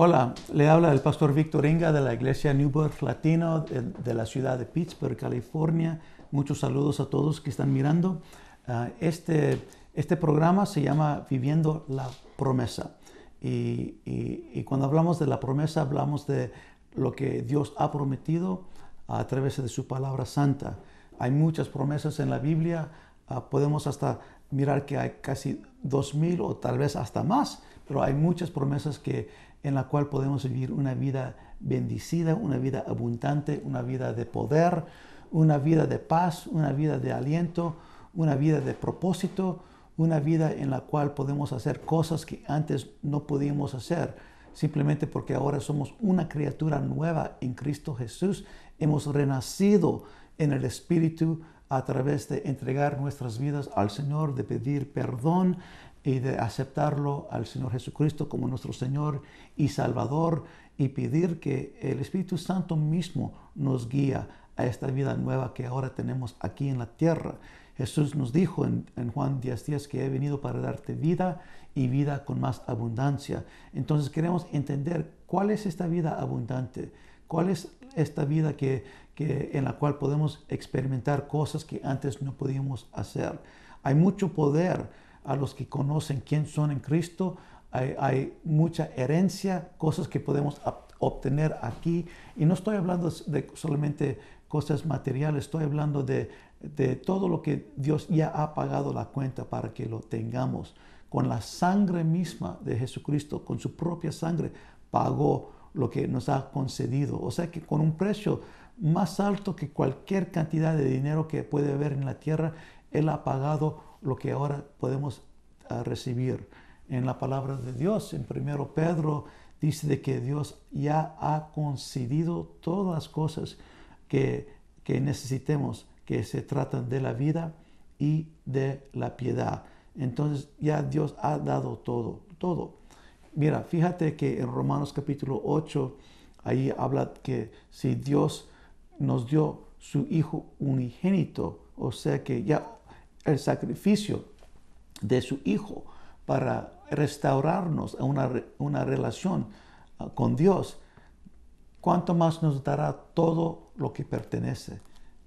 Hola, le habla el pastor Víctor Inga de la iglesia New Birth Latino de la ciudad de Pittsburgh, California. Muchos saludos a todos que están mirando. Este programa se llama Viviendo la Promesa. Y cuando hablamos de la promesa, hablamos de lo que Dios ha prometido a través de su palabra santa. Hay muchas promesas en la Biblia. Podemos hasta mirar que hay casi 2000 o tal vez hasta más, pero hay muchas promesas en la cual podemos vivir una vida bendecida, una vida abundante, una vida de poder, una vida de paz, una vida de aliento, una vida de propósito, una vida en la cual podemos hacer cosas que antes no podíamos hacer, simplemente porque ahora somos una criatura nueva en Cristo Jesús. Hemos renacido en el Espíritu a través de entregar nuestras vidas al Señor, de pedir perdón y de aceptarlo al Señor Jesucristo como nuestro Señor y Salvador, y pedir que el Espíritu Santo mismo nos guía a esta vida nueva que ahora tenemos aquí en la tierra. Jesús nos dijo en Juan 10:10 que he venido para darte vida y vida con más abundancia. Entonces queremos entender cuál es esta vida abundante, cuál es esta vida en la cual podemos experimentar cosas que antes no podíamos hacer. Hay mucho poder a los que conocen quién son en Cristo. Hay mucha herencia, cosas que podemos obtener aquí. Y no estoy hablando de solamente cosas materiales, estoy hablando de todo lo que Dios ya ha pagado la cuenta para que lo tengamos. Con la sangre misma de Jesucristo, con su propia sangre, pagó lo que nos ha concedido. O sea que con un precio más alto que cualquier cantidad de dinero que puede haber en la tierra, Él ha pagado lo que ahora podemos recibir. En la palabra de Dios, en 1 Pedro, dice de que Dios ya ha concedido todas las cosas que necesitemos, que se tratan de la vida y de la piedad. Entonces ya Dios ha dado todo. Mira, fíjate que en Romanos capítulo 8, ahí habla que si Dios nos dio su Hijo unigénito, o sea que ya el sacrificio de su Hijo para restaurarnos a una relación con Dios, ¿cuánto más nos dará todo lo que pertenece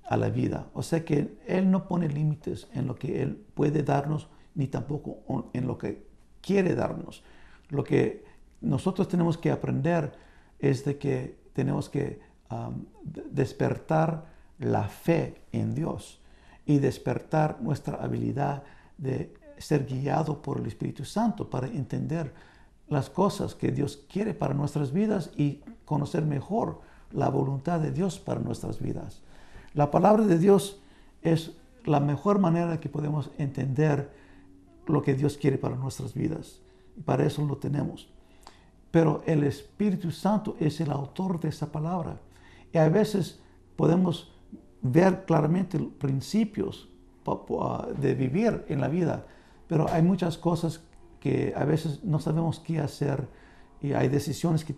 a la vida? O sea que Él no pone límites en lo que Él puede darnos, ni tampoco en lo que quiere darnos. Lo que nosotros tenemos que aprender es de que tenemos que despertar la fe en Dios y despertar nuestra habilidad de ser guiado por el Espíritu Santo para entender las cosas que Dios quiere para nuestras vidas y conocer mejor la voluntad de Dios para nuestras vidas. La palabra de Dios es la mejor manera que podemos entender lo que Dios quiere para nuestras vidas. Y para eso lo tenemos. Pero el Espíritu Santo es el autor de esa palabra. Y a veces podemos ver claramente principios de vivir en la vida, pero hay muchas cosas que a veces no sabemos qué hacer, y hay decisiones que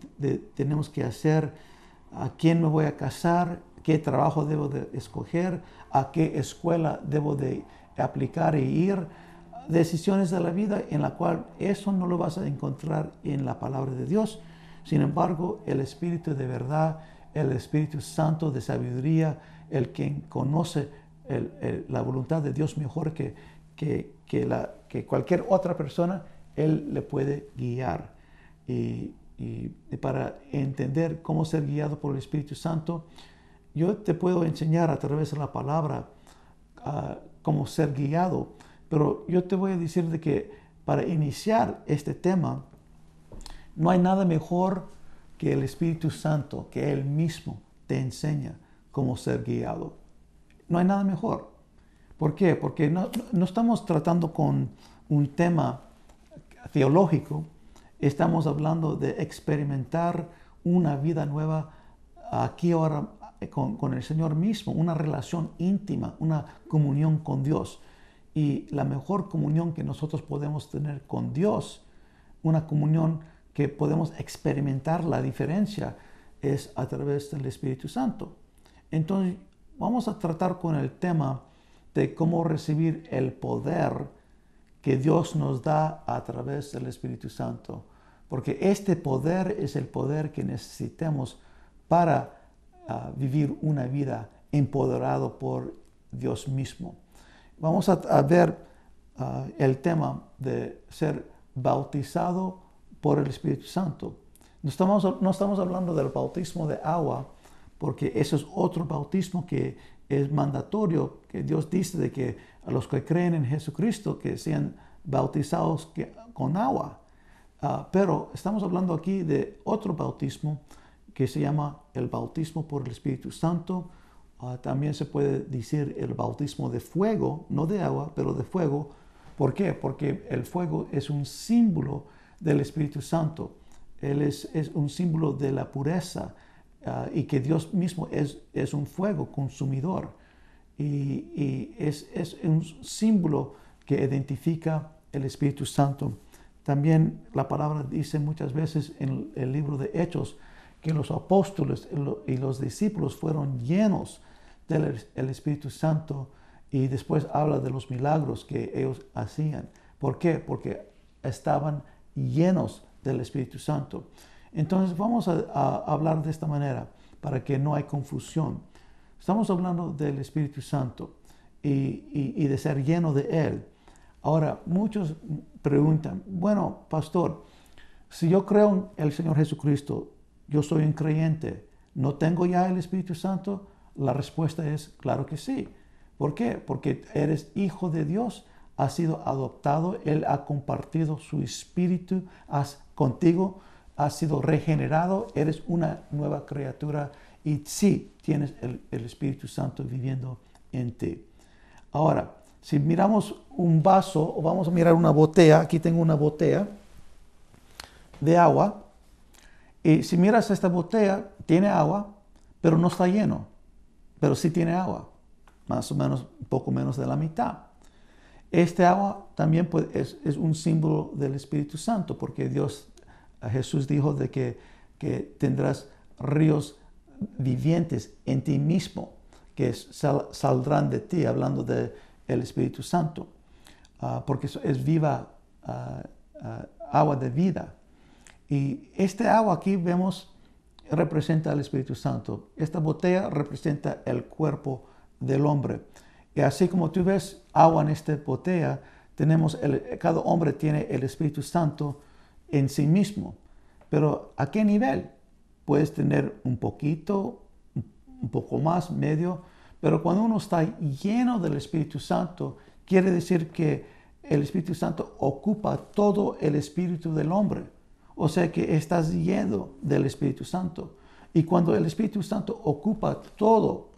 tenemos que hacer. ¿A quién me voy a casar? ¿Qué trabajo debo de escoger? ¿A qué escuela debo de aplicar e ir? Decisiones de la vida en la cual eso no lo vas a encontrar en la palabra de Dios. Sin embargo, el Espíritu de verdad, el Espíritu Santo de sabiduría, el que conoce la voluntad de Dios mejor que cualquier otra persona, Él le puede guiar. Y para entender cómo ser guiado por el Espíritu Santo, yo te puedo enseñar a través de la palabra cómo ser guiado, pero yo te voy a decir de que para iniciar este tema, no hay nada mejor que el Espíritu Santo, que Él mismo te enseña cómo ser guiado. No hay nada mejor. ¿Por qué? Porque no estamos tratando con un tema teológico, estamos hablando de experimentar una vida nueva aquí ahora con el Señor mismo, una relación íntima, una comunión con Dios. Y la mejor comunión que nosotros podemos tener con Dios, una comunión que podemos experimentar la diferencia, es a través del Espíritu Santo. Entonces, vamos a tratar con el tema de cómo recibir el poder que Dios nos da a través del Espíritu Santo porque este poder es el poder que necesitamos para vivir una vida empoderado por Dios mismo. Vamos a ver el tema de ser bautizado por el Espíritu Santo. No estamos hablando del bautismo de agua, porque eso es otro bautismo que es mandatorio, que Dios dice de que a los que creen en Jesucristo que sean bautizados con agua. Pero estamos hablando aquí de otro bautismo que se llama el bautismo por el Espíritu Santo. También se puede decir el bautismo de fuego, no de agua, pero de fuego. ¿Por qué? Porque el fuego es un símbolo del Espíritu Santo. Él es un símbolo de la pureza y que Dios mismo es un fuego consumidor. Y es un símbolo que identifica el Espíritu Santo. También la palabra dice muchas veces en el libro de Hechos que los apóstoles y los discípulos fueron llenos del Espíritu Santo, y después habla de los milagros que ellos hacían. ¿Por qué? Porque estaban llenos del Espíritu Santo. Entonces vamos a hablar de esta manera para que no haya confusión. Estamos hablando del Espíritu Santo y de ser lleno de Él. Ahora, muchos preguntan, bueno, pastor, si yo creo en el Señor Jesucristo, yo soy un creyente, ¿no tengo ya el Espíritu Santo? La respuesta es claro que sí. ¿Por qué? Porque eres hijo de Dios, has sido adoptado, Él ha compartido su espíritu contigo, has sido regenerado, eres una nueva criatura y sí tienes el Espíritu Santo viviendo en ti. Ahora, si miramos un vaso o vamos a mirar una botella, aquí tengo una botella de agua, y si miras esta botella, tiene agua, pero no está lleno, pero sí tiene agua, más o menos, un poco menos de la mitad. Este agua también es un símbolo del Espíritu Santo, porque Jesús dijo de que tendrás ríos vivientes en ti mismo, que saldrán de ti, hablando del Espíritu Santo, porque es viva agua de vida. Y este agua aquí vemos representa al Espíritu Santo. Esta botella representa el cuerpo del hombre. Y así como tú ves agua en esta botella, cada hombre tiene el Espíritu Santo en sí mismo. Pero ¿a qué nivel? Puedes tener un poquito, un poco más, medio. Pero cuando uno está lleno del Espíritu Santo, quiere decir que el Espíritu Santo ocupa todo el espíritu del hombre. O sea que estás lleno del Espíritu Santo. Y cuando el Espíritu Santo ocupa todo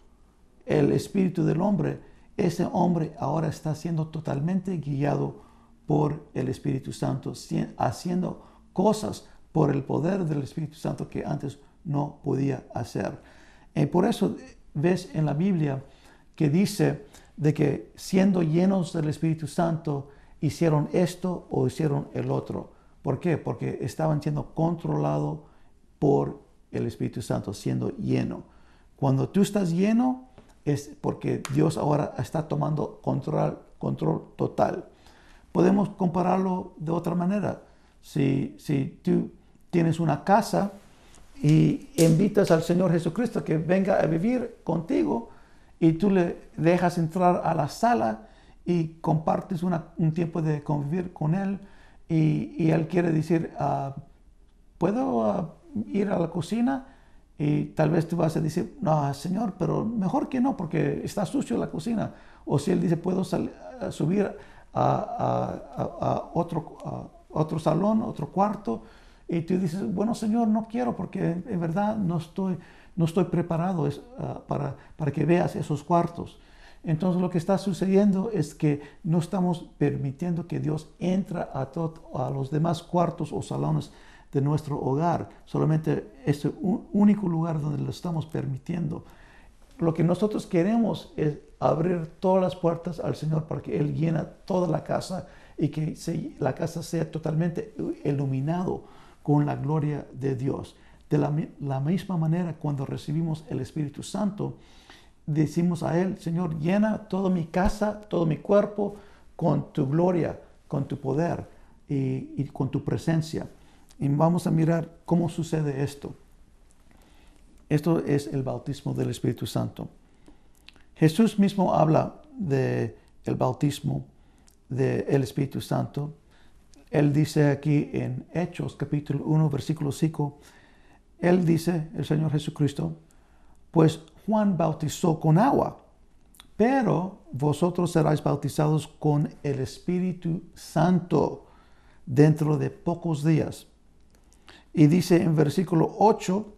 el espíritu del hombre, ese hombre ahora está siendo totalmente guiado por el Espíritu Santo, haciendo cosas por el poder del Espíritu Santo que antes no podía hacer. Y por eso ves en la Biblia que dice de que siendo llenos del Espíritu Santo hicieron esto o hicieron el otro. ¿Por qué? Porque estaban siendo controlados por el Espíritu Santo, siendo lleno. Cuando tú estás lleno es porque Dios ahora está tomando control total. Podemos compararlo de otra manera. Si tú tienes una casa y invitas al Señor Jesucristo que venga a vivir contigo y tú le dejas entrar a la sala y compartes un tiempo de convivir con Él, y Él quiere decir, ¿puedo ir a la cocina? Y tal vez tú vas a decir, no, Señor, pero mejor que no, porque está sucio la cocina. O si Él dice, ¿puedo subir a otro salón, otro cuarto? Y tú dices, bueno, Señor, no quiero, porque en verdad no estoy preparado para que veas esos cuartos. Entonces lo que está sucediendo es que no estamos permitiendo que Dios entre a los demás cuartos o salones de nuestro hogar. Solamente es el único lugar donde lo estamos permitiendo. Lo que nosotros queremos es abrir todas las puertas al Señor para que Él llene toda la casa y que la casa sea totalmente iluminado con la gloria de Dios. De la misma manera, cuando recibimos el Espíritu Santo, decimos a Él, Señor, llena toda mi casa, todo mi cuerpo con tu gloria, con tu poder y con tu presencia. y vamos a mirar cómo sucede esto. Esto es el bautismo del Espíritu Santo. Jesús mismo habla del bautismo del Espíritu Santo. Él dice aquí en Hechos capítulo 1, versículo 5, Él dice, el Señor Jesucristo, pues Juan bautizó con agua, pero vosotros seréis bautizados con el Espíritu Santo dentro de pocos días. Y dice en versículo 8,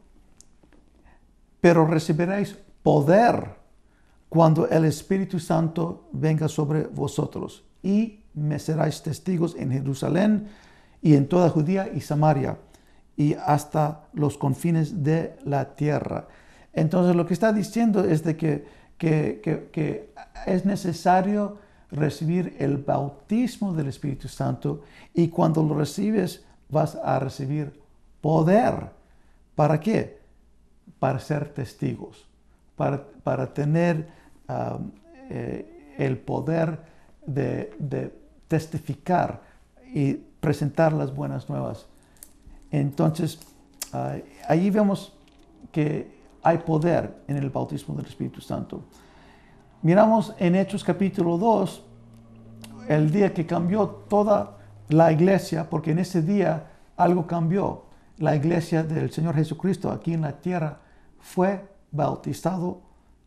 pero recibiréis poder cuando el Espíritu Santo venga sobre vosotros, y me seréis testigos en Jerusalén y en toda Judea y Samaria y hasta los confines de la tierra. Entonces lo que está diciendo es de que es necesario recibir el bautismo del Espíritu Santo, y cuando lo recibes vas a recibir poder. ¿Para qué? Para ser testigos, para tener el poder de testificar y presentar las buenas nuevas. Entonces, allí vemos que hay poder en el bautismo del Espíritu Santo. Miramos en Hechos capítulo 2, el día que cambió toda la iglesia, porque en ese día algo cambió. La iglesia del Señor Jesucristo aquí en la tierra fue bautizado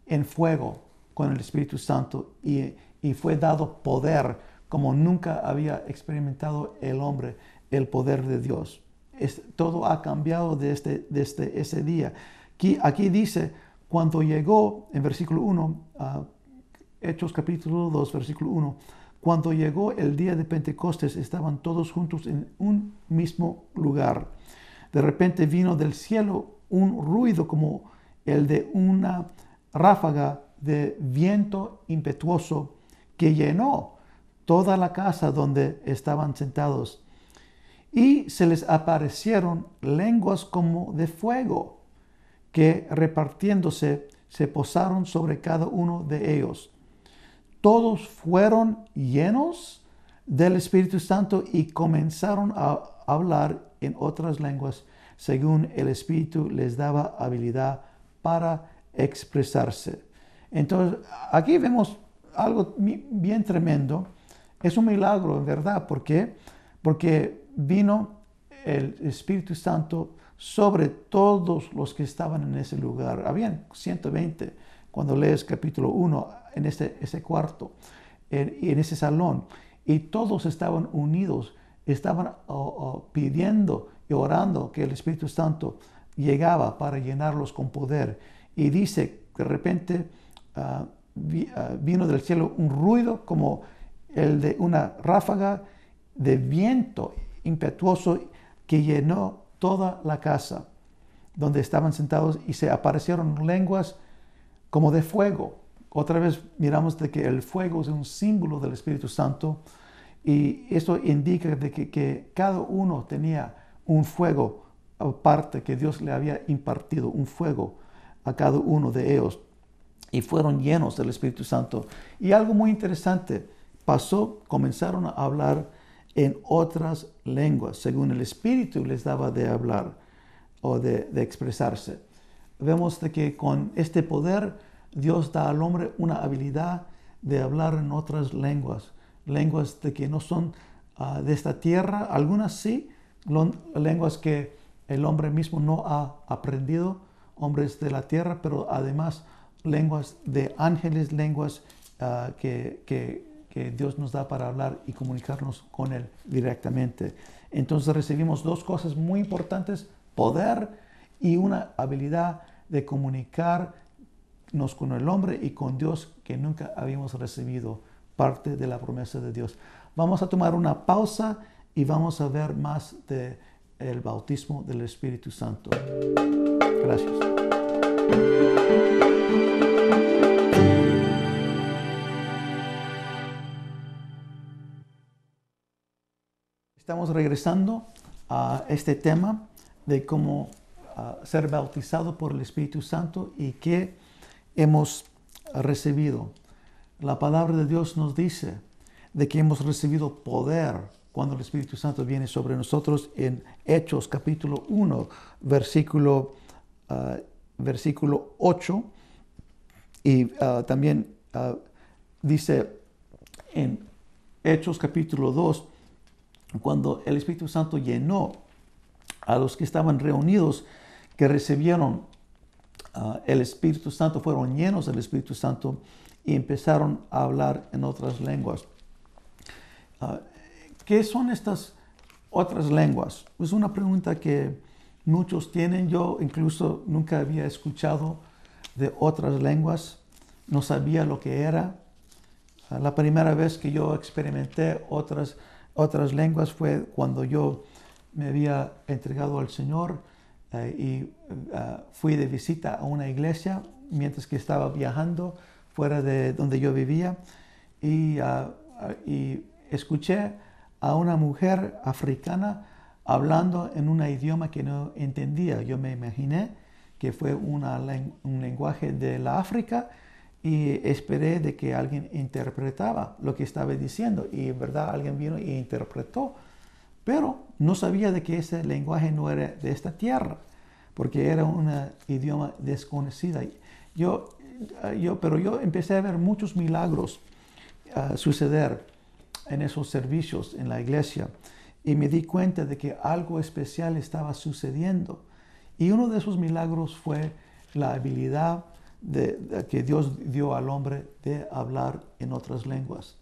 en fuego con el Espíritu Santo y fue dado poder como nunca había experimentado el hombre, el poder de Dios. Todo ha cambiado desde ese día. Aquí dice, cuando llegó, en versículo 1, Hechos capítulo 2, versículo 1, cuando llegó el día de Pentecostés, estaban todos juntos en un mismo lugar. De repente vino del cielo un ruido como el de una ráfaga de viento impetuoso que llenó toda la casa donde estaban sentados. Y se les aparecieron lenguas como de fuego, que repartiéndose se posaron sobre cada uno de ellos. Todos fueron llenos del Espíritu Santo y comenzaron a hablar en otras lenguas, según el Espíritu les daba habilidad para expresarse. Entonces, aquí vemos algo bien tremendo. Es un milagro, en verdad. ¿Por qué? Porque vino el Espíritu Santo sobre todos los que estaban en ese lugar. Habían 120 cuando lees capítulo 1 en ese cuarto, en ese salón. Y todos estaban unidos, estaban pidiendo y orando que el Espíritu Santo llegaba para llenarlos con poder. Y dice, de repente vino del cielo un ruido como el de una ráfaga de viento impetuoso que llenó toda la casa donde estaban sentados, y se aparecieron lenguas como de fuego. Otra vez miramos de que el fuego es un símbolo del Espíritu Santo, y eso indica de que cada uno tenía un fuego aparte que Dios le había impartido, un fuego a cada uno de ellos, y fueron llenos del Espíritu Santo. Y algo muy interesante pasó, comenzaron a hablar en otras lenguas, según el Espíritu les daba de hablar o de expresarse. Vemos de que con este poder Dios da al hombre una habilidad de hablar en otras lenguas, lenguas de que no son de esta tierra, algunas sí, lenguas que el hombre mismo no ha aprendido, hombres de la tierra, pero además lenguas de ángeles, lenguas que Dios nos da para hablar y comunicarnos con Él directamente. Entonces recibimos dos cosas muy importantes: poder y una habilidad de comunicarnos con el hombre y con Dios que nunca habíamos recibido, parte de la promesa de Dios. Vamos a tomar una pausa y vamos a ver más del bautismo del Espíritu Santo. Gracias. Estamos regresando a este tema de cómo ser bautizado por el Espíritu Santo y qué hemos recibido. La palabra de Dios nos dice de que hemos recibido poder cuando el Espíritu Santo viene sobre nosotros en Hechos capítulo 1, versículo 8. Y también dice en Hechos capítulo 2, cuando el Espíritu Santo llenó a los que estaban reunidos, que recibieron el Espíritu Santo, fueron llenos del Espíritu Santo y empezaron a hablar en otras lenguas. ¿Qué son estas otras lenguas? Es una pregunta que muchos tienen. Yo incluso nunca había escuchado de otras lenguas. No sabía lo que era. La primera vez que yo experimenté otras lenguas fue cuando yo me había entregado al Señor y fui de visita a una iglesia mientras que estaba viajando fuera de donde yo vivía y escuché a una mujer africana hablando en un idioma que no entendía. Yo me imaginé que fue un lenguaje de la África y esperé de que alguien interpretaba lo que estaba diciendo. Y en verdad alguien vino e interpretó. Pero no sabía de que ese lenguaje no era de esta tierra, porque era un idioma desconocido. Pero yo empecé a ver muchos milagros suceder en esos servicios en la iglesia y me di cuenta de que algo especial estaba sucediendo. Y uno de esos milagros fue la habilidad que Dios dio al hombre de hablar en otras lenguas.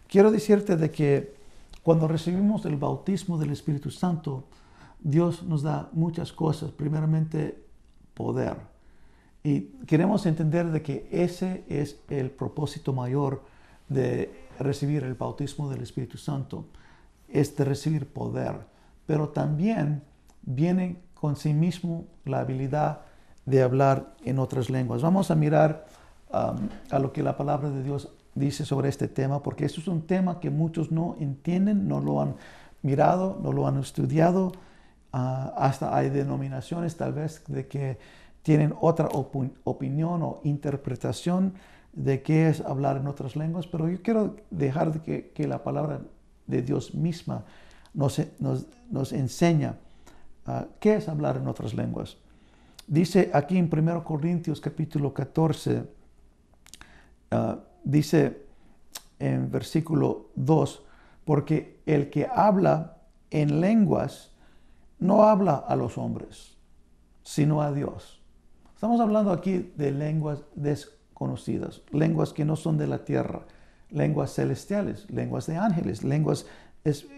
Quiero decirte de que cuando recibimos el bautismo del Espíritu Santo, Dios nos da muchas cosas. Primeramente, poder. Y queremos entender de que ese es el propósito mayor de recibir el bautismo del Espíritu Santo, es de recibir poder. Pero también viene con sí mismo la habilidad de hablar en otras lenguas. Vamos a mirar a lo que la palabra de Dios dice sobre este tema, porque esto es un tema que muchos no entienden, no lo han mirado, no lo han estudiado. Hasta hay denominaciones tal vez de que tienen otra opinión o interpretación de qué es hablar en otras lenguas, pero yo quiero dejar de que la palabra de Dios misma nos enseña qué es hablar en otras lenguas. Dice aquí en 1 Corintios capítulo 14, dice en versículo 2, porque el que habla en lenguas no habla a los hombres, sino a Dios. Estamos hablando aquí de lenguas desconocidas, lenguas que no son de la tierra, lenguas celestiales, lenguas de ángeles, lenguas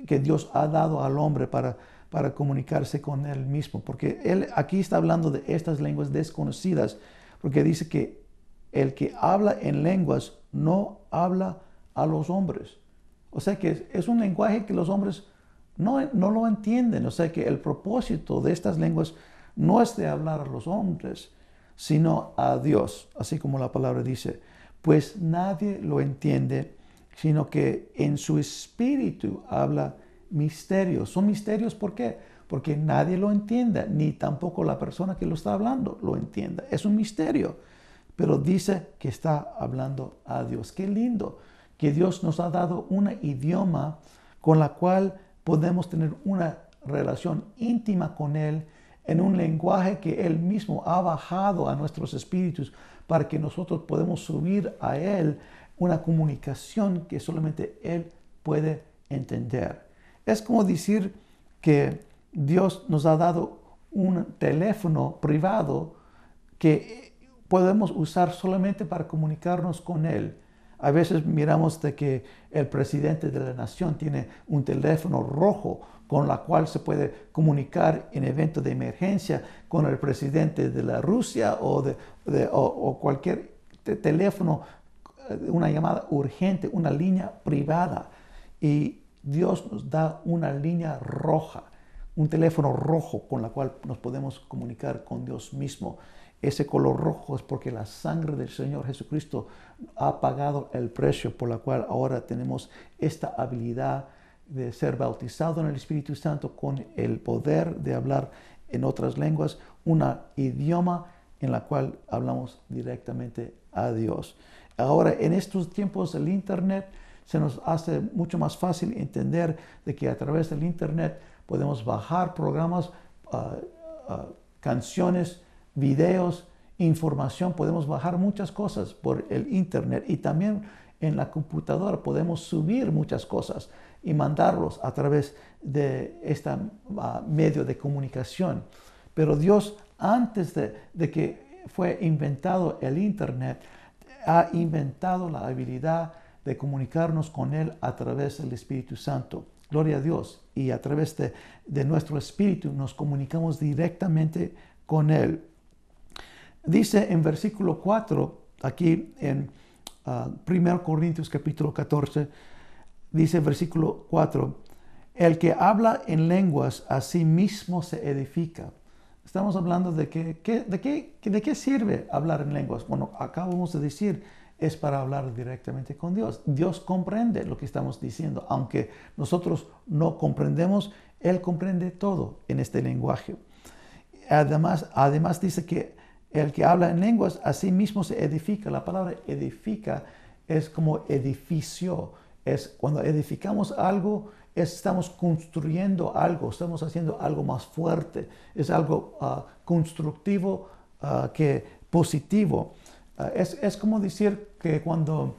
que Dios ha dado al hombre para comunicarse con él mismo. Porque él aquí está hablando de estas lenguas desconocidas, porque dice que el que habla en lenguas no habla a los hombres. O sea que es un lenguaje que los hombres no lo entienden. O sea que el propósito de estas lenguas no es de hablar a los hombres, sino a Dios, así como la palabra dice, pues nadie lo entiende, sino que en su espíritu habla misterios. Son misterios, ¿por qué? Porque nadie lo entiende, ni tampoco la persona que lo está hablando lo entienda. Es un misterio, pero dice que está hablando a Dios. Qué lindo que Dios nos ha dado un idioma con la cual podemos tener una relación íntima con Él, en un lenguaje que Él mismo ha bajado a nuestros espíritus para que nosotros podamos subir a Él una comunicación que solamente Él puede entender. Es como decir que Dios nos ha dado un teléfono privado que podemos usar solamente para comunicarnos con Él. A veces miramos de que el presidente de la nación tiene un teléfono rojo con la cual se puede comunicar en evento de emergencia con el presidente de la Rusia o cualquier teléfono, una llamada urgente, una línea privada. Y Dios nos da una línea roja, un teléfono rojo con la cual nos podemos comunicar con Dios mismo. Ese color rojo es porque la sangre del Señor Jesucristo ha pagado el precio por la cual ahora tenemos esta habilidad de ser bautizado en el Espíritu Santo con el poder de hablar en otras lenguas, un idioma en la cual hablamos directamente a Dios. Ahora, en estos tiempos del Internet, se nos hace mucho más fácil entender de que a través del Internet podemos bajar programas, canciones, videos, información, podemos bajar muchas cosas por el Internet, y también en la computadora podemos subir muchas cosas y mandarlos a través de este medio de comunicación. Pero Dios, antes de que fue inventado el Internet, ha inventado la habilidad de comunicarnos con Él a través del Espíritu Santo. Gloria a Dios. Y a través de nuestro espíritu nos comunicamos directamente con Él. Dice en versículo 4, aquí en 1 Corintios capítulo 14, dice versículo 4, el que habla en lenguas a sí mismo se edifica. Estamos hablando de qué sirve hablar en lenguas. Bueno, acabamos de decir, es para hablar directamente con Dios. Dios comprende lo que estamos diciendo. Aunque nosotros no comprendemos, Él comprende todo en este lenguaje. Además dice que el que habla en lenguas a sí mismo se edifica. La palabra edifica es como edificio. Es cuando edificamos algo, estamos construyendo algo, estamos haciendo algo más fuerte. Es algo constructivo que positivo. Es como decir que cuando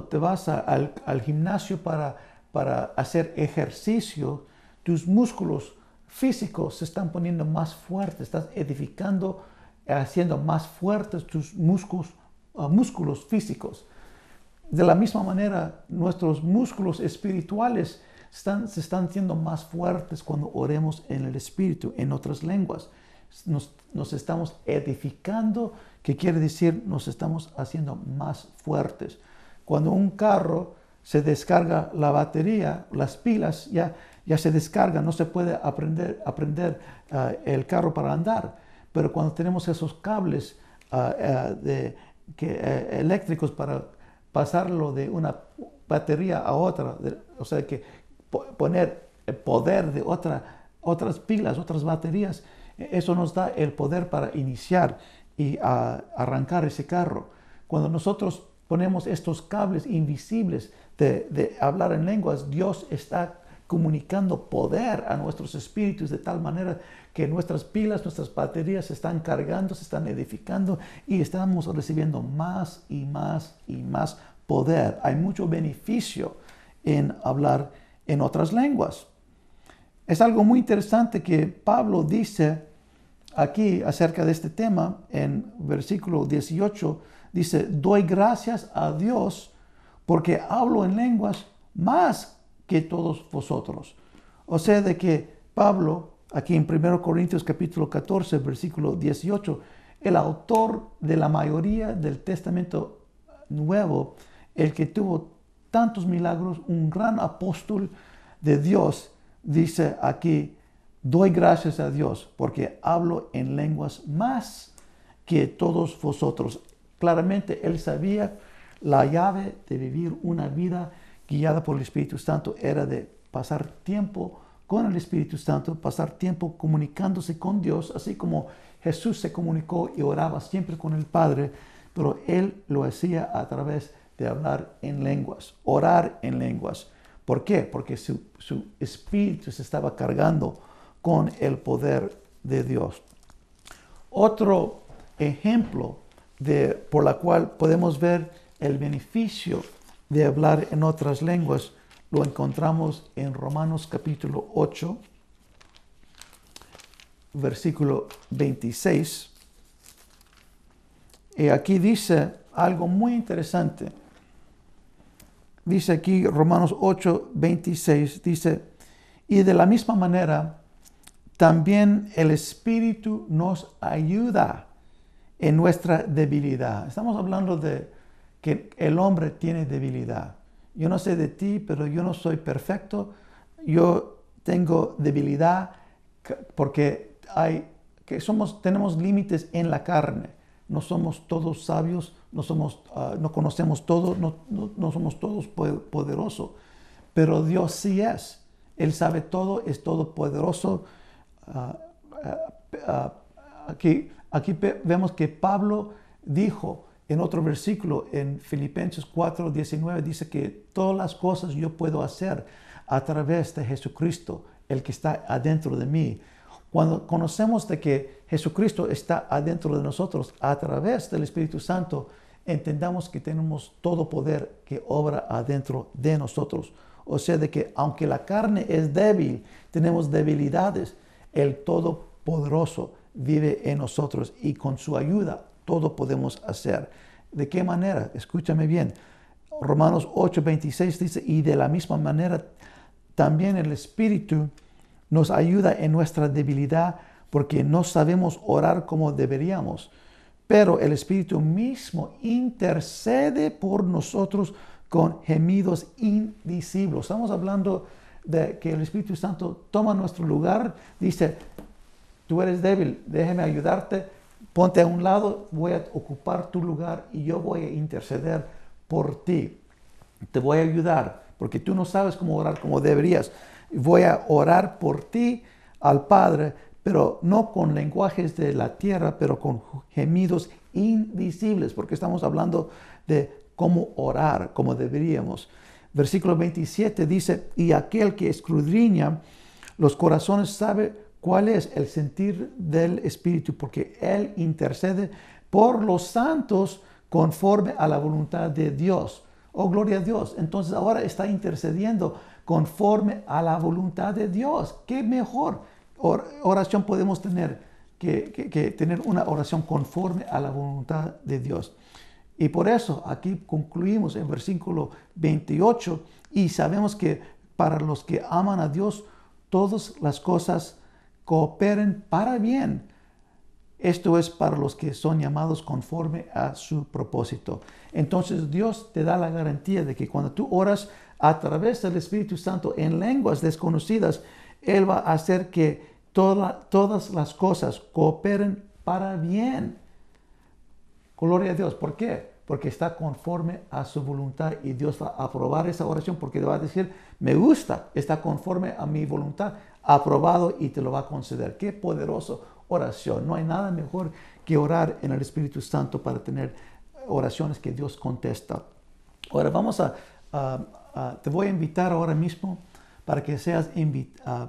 te vas al gimnasio para hacer ejercicio, tus músculos físicos se están poniendo más fuertes, estás edificando, haciendo más fuertes tus músculos físicos. De la misma manera, nuestros músculos espirituales se están haciendo más fuertes cuando oremos en el Espíritu, en otras lenguas. Nos estamos edificando, que quiere decir nos estamos haciendo más fuertes. Cuando un carro se descarga la batería, las pilas ya se descargan, no se puede aprender el carro para andar. Pero cuando tenemos esos cables eléctricos para pasarlo de una batería a otra, o sea que poner el poder de otras pilas, otras baterías, eso nos da el poder para iniciar y arrancar ese carro. Cuando nosotros ponemos estos cables invisibles de hablar en lenguas, Dios está comunicando poder a nuestros espíritus de tal manera que nuestras pilas, nuestras baterías se están cargando, se están edificando y estamos recibiendo más y más y más poder. Hay mucho beneficio en hablar en otras lenguas. Es algo muy interesante que Pablo dice aquí acerca de este tema en versículo 18. Dice, doy gracias a Dios porque hablo en lenguas más que todos vosotros. O sea, de que Pablo, aquí en 1 Corintios capítulo 14, versículo 18, el autor de la mayoría del Testamento Nuevo, el que tuvo tantos milagros, un gran apóstol de Dios, dice aquí, doy gracias a Dios porque hablo en lenguas más que todos vosotros. Claramente él sabía la llave de vivir una vida guiada por el Espíritu Santo era de pasar tiempo con el Espíritu Santo, pasar tiempo comunicándose con Dios, así como Jesús se comunicó y oraba siempre con el Padre, pero él lo hacía a través de hablar en lenguas, orar en lenguas. ¿Por qué? Porque su espíritu se estaba cargando con el poder de Dios. Otro ejemplo por la cual podemos ver el beneficio de hablar en otras lenguas lo encontramos en Romanos capítulo 8, versículo 26. Y aquí dice algo muy interesante. Dice aquí Romanos 8, 26, dice, y de la misma manera, también el Espíritu nos ayuda en nuestra debilidad. Estamos hablando de que el hombre tiene debilidad. Yo no sé de ti, pero yo no soy perfecto. Yo tengo debilidad porque tenemos límites en la carne. No somos todos sabios, no conocemos todo, no somos todos poderosos. Pero Dios sí es. Él sabe todo, es todopoderoso. Aquí vemos que Pablo dijo en otro versículo, en Filipenses 4:19, dice que todas las cosas yo puedo hacer a través de Jesucristo, el que está adentro de mí. Cuando conocemos de que Jesucristo está adentro de nosotros a través del Espíritu Santo, entendamos que tenemos todo poder que obra adentro de nosotros. O sea, de que aunque la carne es débil, tenemos debilidades, el Todopoderoso vive en nosotros y con su ayuda todo podemos hacer. ¿De qué manera? Escúchame bien. Romanos 8:26 dice, y de la misma manera también el Espíritu nos ayuda en nuestra debilidad porque no sabemos orar como deberíamos. Pero el Espíritu mismo intercede por nosotros con gemidos indecibles. Estamos hablando de que el Espíritu Santo toma nuestro lugar, dice, tú eres débil, déjame ayudarte, ponte a un lado, voy a ocupar tu lugar y yo voy a interceder por ti. Te voy a ayudar porque tú no sabes cómo orar como deberías. Voy a orar por ti al Padre, pero no con lenguajes de la tierra, pero con gemidos indecibles, porque estamos hablando de cómo orar, como deberíamos. Versículo 27 dice, y aquel que escudriña los corazones sabe cuál es el sentir del Espíritu, porque Él intercede por los santos conforme a la voluntad de Dios. Oh, gloria a Dios. Entonces ahora está intercediendo conforme a la voluntad de Dios. ¿Qué mejor oración podemos tener que tener una oración conforme a la voluntad de Dios? Y por eso aquí concluimos en versículo 28 y sabemos que para los que aman a Dios, todas las cosas cooperen para bien. Esto es para los que son llamados conforme a su propósito. Entonces Dios te da la garantía de que cuando tú oras a través del Espíritu Santo en lenguas desconocidas, Él va a hacer que todas las cosas cooperen para bien. Gloria a Dios. ¿Por qué? Porque está conforme a su voluntad y Dios va a aprobar esa oración porque le va a decir, me gusta, está conforme a mi voluntad, aprobado y te lo va a conceder. Qué poderoso oración. No hay nada mejor que orar en el Espíritu Santo para tener oraciones que Dios contesta. Ahora vamos te voy a invitar ahora mismo para que seas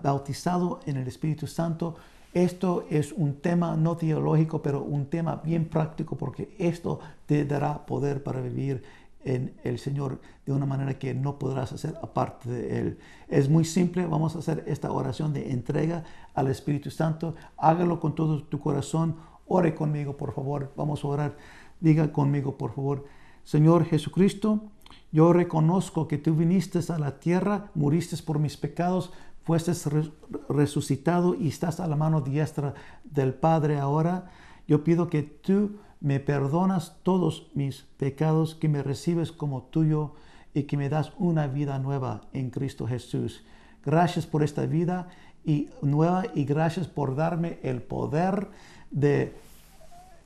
bautizado en el Espíritu Santo. Esto es un tema no teológico, pero un tema bien práctico porque esto te dará poder para vivir en el Señor de una manera que no podrás hacer aparte de Él. Es muy simple, vamos a hacer esta oración de entrega al Espíritu Santo. Hágalo con todo tu corazón. Ore conmigo, por favor. Vamos a orar. Diga conmigo, por favor. Señor Jesucristo, yo reconozco que tú viniste a la tierra, muriste por mis pecados, fuiste resucitado y estás a la mano diestra del Padre ahora. Yo pido que tú me perdonas todos mis pecados, que me recibes como tuyo y que me das una vida nueva en Cristo Jesús. Gracias por esta vida nueva y gracias por darme el poder de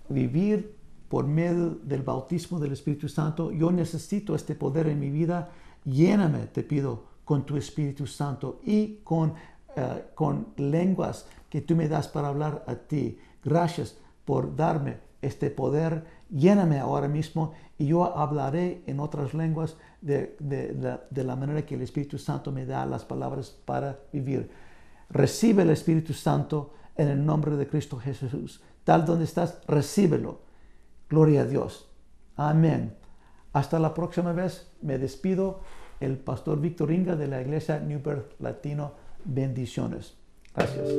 vivir por medio del bautismo del Espíritu Santo. Yo necesito este poder en mi vida. Lléname, te pido, con tu Espíritu Santo y con lenguas que tú me das para hablar a ti. Gracias por darme este poder. Lléname ahora mismo y yo hablaré en otras lenguas de la manera que el Espíritu Santo me da las palabras para vivir. Recibe el Espíritu Santo en el nombre de Cristo Jesús. Tal donde estás, recíbelo. Gloria a Dios. Amén. Hasta la próxima vez. Me despido. El pastor Víctor Ringa de la iglesia New Birth Latino. Bendiciones. Gracias.